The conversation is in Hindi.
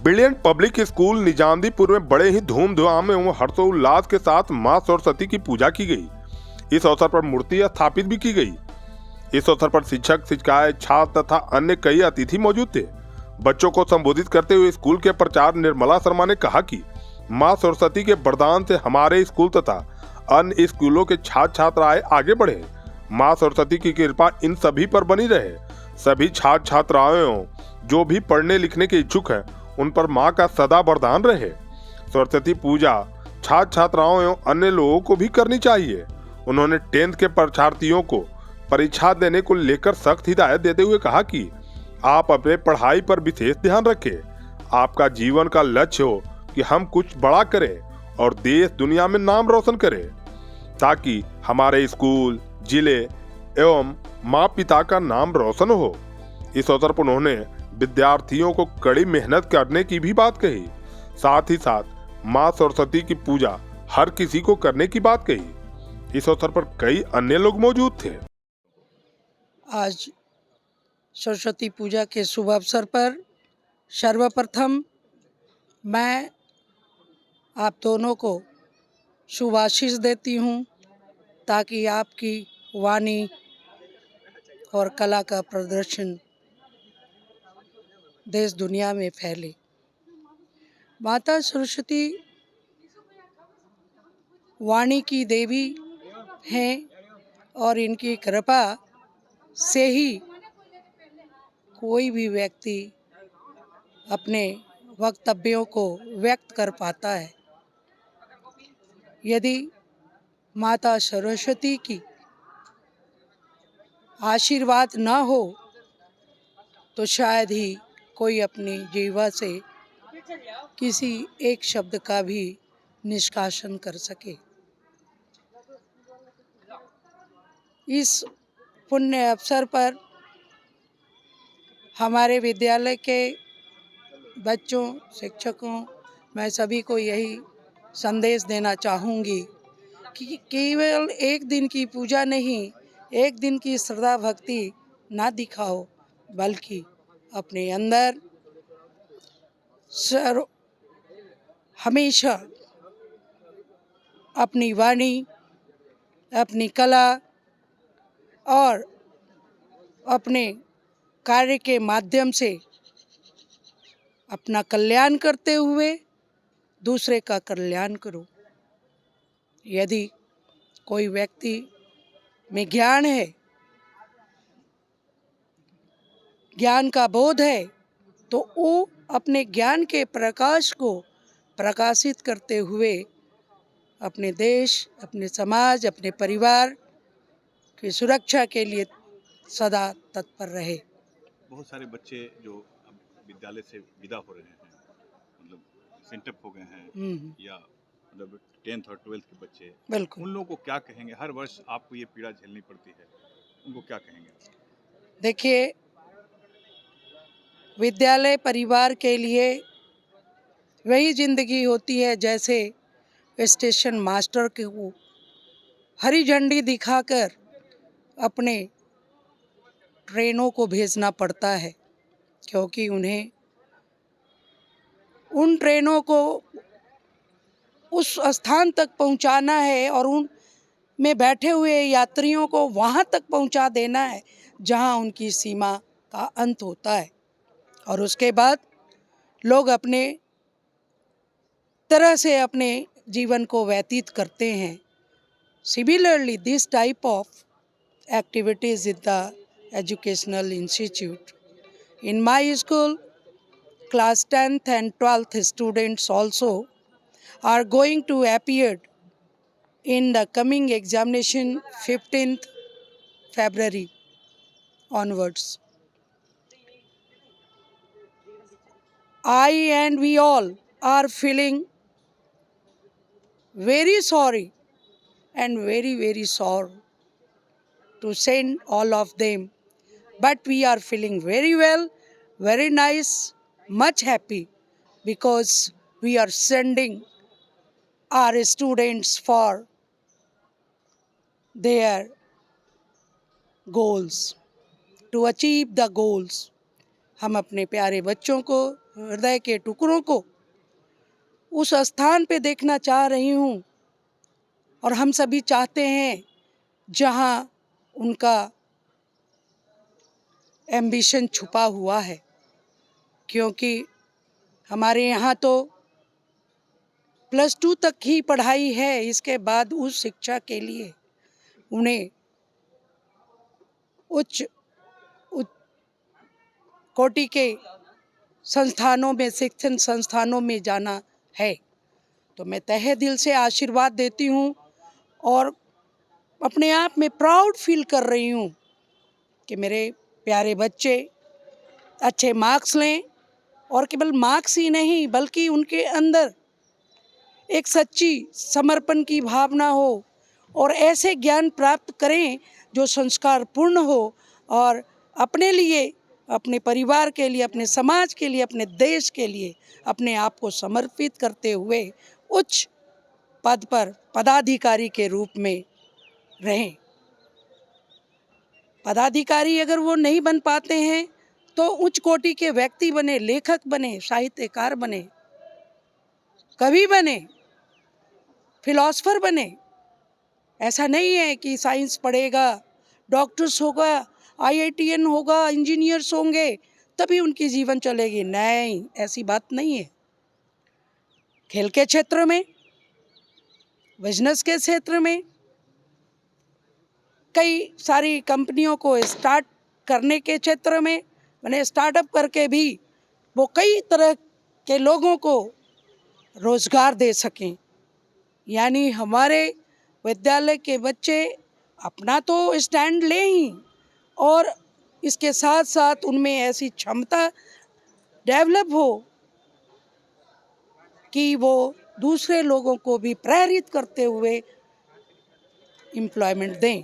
ब्रिलियंट पब्लिक स्कूल निजामदीपुर में बड़े ही धूमधाम एवं हर्षोल्लास के साथ मां सरस्वती की पूजा की गई। इस अवसर पर मूर्ति स्थापित भी की गई। इस अवसर पर शिक्षक, शिक्षिकाएं, छात्र तथा अन्य कई अतिथि मौजूद थे। बच्चों को संबोधित करते हुए स्कूल के प्राचार्य निर्मला शर्मा ने कहा कि मां सरस्वती के वरदान से हमारे स्कूल तथा अन्य स्कूलों के छात्र छात्राएं आगे बढ़े। मां सरस्वती की कृपा इन सभी पर बनी रहे। सभी छात्र छात्राओं जो भी पढ़ने लिखने के इच्छुक हैं उन पर मां का सदा वरदान रहे। सरस्वती पूजा छात्र छात्राओं एवं अन्य लोगों को भी करनी चाहिए। उन्होंने 10th के परीक्षार्थियों को परीक्षा देने को लेकर सख्त हिदायत देते हुए कहा कि आप अपने पढ़ाई पर विशेष ध्यान रखें। आपका जीवन का लक्ष्य हो कि हम कुछ बड़ा करें और देश दुनिया में नाम रोशन करें, ताकि हमारे स्कूल, जिले एवं माँ पिता का नाम रोशन हो। इस अवसर पर उन्होंने विद्यार्थियों को कड़ी मेहनत करने की भी बात कही। साथ ही साथ माँ सरस्वती की पूजा हर किसी को करने की बात कही। इस अवसर पर कई अन्य लोग मौजूद थे। आज सरस्वती पूजा के शुभ अवसर पर सर्वप्रथम मैं आप दोनों को शुभ आशीष देती हूँ, ताकि आपकी वाणी और कला का प्रदर्शन देश दुनिया में फैले। माता सरस्वती वाणी की देवी हैं और इनकी कृपा से ही कोई भी व्यक्ति अपने वक्तव्यों को व्यक्त कर पाता है। यदि माता सरस्वती की आशीर्वाद न हो तो शायद ही कोई अपनी जीवा से किसी एक शब्द का भी निष्कासन कर सके। इस पुण्य अवसर पर हमारे विद्यालय के बच्चों, शिक्षकों, मैं सभी को यही संदेश देना चाहूँगी कि केवल एक दिन की पूजा नहीं, एक दिन की श्रद्धा भक्ति ना दिखाओ, बल्कि अपने अंदर हमेशा अपनी वाणी, अपनी कला और अपने कार्य के माध्यम से अपना कल्याण करते हुए दूसरे का कल्याण करो। यदि कोई व्यक्ति में ज्ञान है, ज्ञान का बोध है, तो वो अपने ज्ञान के प्रकाश को प्रकाशित करते हुए अपने देश, अपने समाज, अपने परिवार की सुरक्षा के लिए सदा तत्पर रहे। बहुत सारे बच्चे जो अब विद्यालय से विदा हो रहे हैं, मतलब सेंटअप हो गए हैं, या मतलब 10th और 12th के बच्चे, बिल्कुल, उन लोगों को क्या कहेंगे? हर वर्ष आपको ये पीड़ा झेलनी पड़ती है, उनको क्या कहेंगे? देखिए, विद्यालय परिवार के लिए वही जिंदगी होती है जैसे स्टेशन मास्टर को हरी झंडी दिखाकर अपने ट्रेनों को भेजना पड़ता है, क्योंकि उन्हें उन ट्रेनों को उस स्थान तक पहुंचाना है और उन में बैठे हुए यात्रियों को वहां तक पहुंचा देना है जहां उनकी सीमा का अंत होता है, और उसके बाद लोग अपने तरह से अपने जीवन को व्यतीत करते हैं। Similarly, this type of activities in the educational institute. In my school, class 10th and 12th students also are going to appear in the coming examination 15th February onwards. I and we all are feeling very sorry and very sorry to send all of them, but we are feeling very well, very nice, much happy, because we are sending our students for their goals, to achieve the goals. हम अपने प्यारे बच्चों को हृदय के टुकड़ों को उस स्थान पे देखना चाह रही हूँ, और हम सभी चाहते हैं जहाँ उनका एम्बिशन छुपा हुआ है, क्योंकि हमारे यहाँ तो +2 तक ही पढ़ाई है। इसके बाद उस शिक्षा के लिए उन्हें उच्च कोटि के संस्थानों में, शिक्षण संस्थानों में जाना है। तो मैं तहे दिल से आशीर्वाद देती हूँ और अपने आप में प्राउड फील कर रही हूँ कि मेरे प्यारे बच्चे अच्छे मार्क्स लें, और केवल मार्क्स ही नहीं बल्कि उनके अंदर एक सच्ची समर्पण की भावना हो और ऐसे ज्ञान प्राप्त करें जो संस्कार पूर्ण हो, और अपने लिए, अपने परिवार के लिए, अपने समाज के लिए, अपने देश के लिए अपने आप को समर्पित करते हुए उच्च पद पर पदाधिकारी के रूप में रहें। पदाधिकारी अगर वो नहीं बन पाते हैं तो उच्च कोटि के व्यक्ति बने, लेखक बने, साहित्यकार बने, कवि बने, फिलॉसफर बने। ऐसा नहीं है कि साइंस पढ़ेगा, डॉक्टर्स होगा, IITN होगा, इंजीनियर्स होंगे तभी उनकी जीवन चलेगी। नहीं, ऐसी बात नहीं है। खेल के क्षेत्र में, बिजनेस के क्षेत्र में, कई सारी कंपनियों को स्टार्ट करने के क्षेत्र में, मैंने स्टार्टअप करके भी वो कई तरह के लोगों को रोजगार दे सकें। यानी हमारे विद्यालय के बच्चे अपना तो स्टैंड लें ही, और इसके साथ साथ उनमें ऐसी क्षमता डेवलप हो कि वो दूसरे लोगों को भी प्रेरित करते हुए एम्प्लॉयमेंट दें।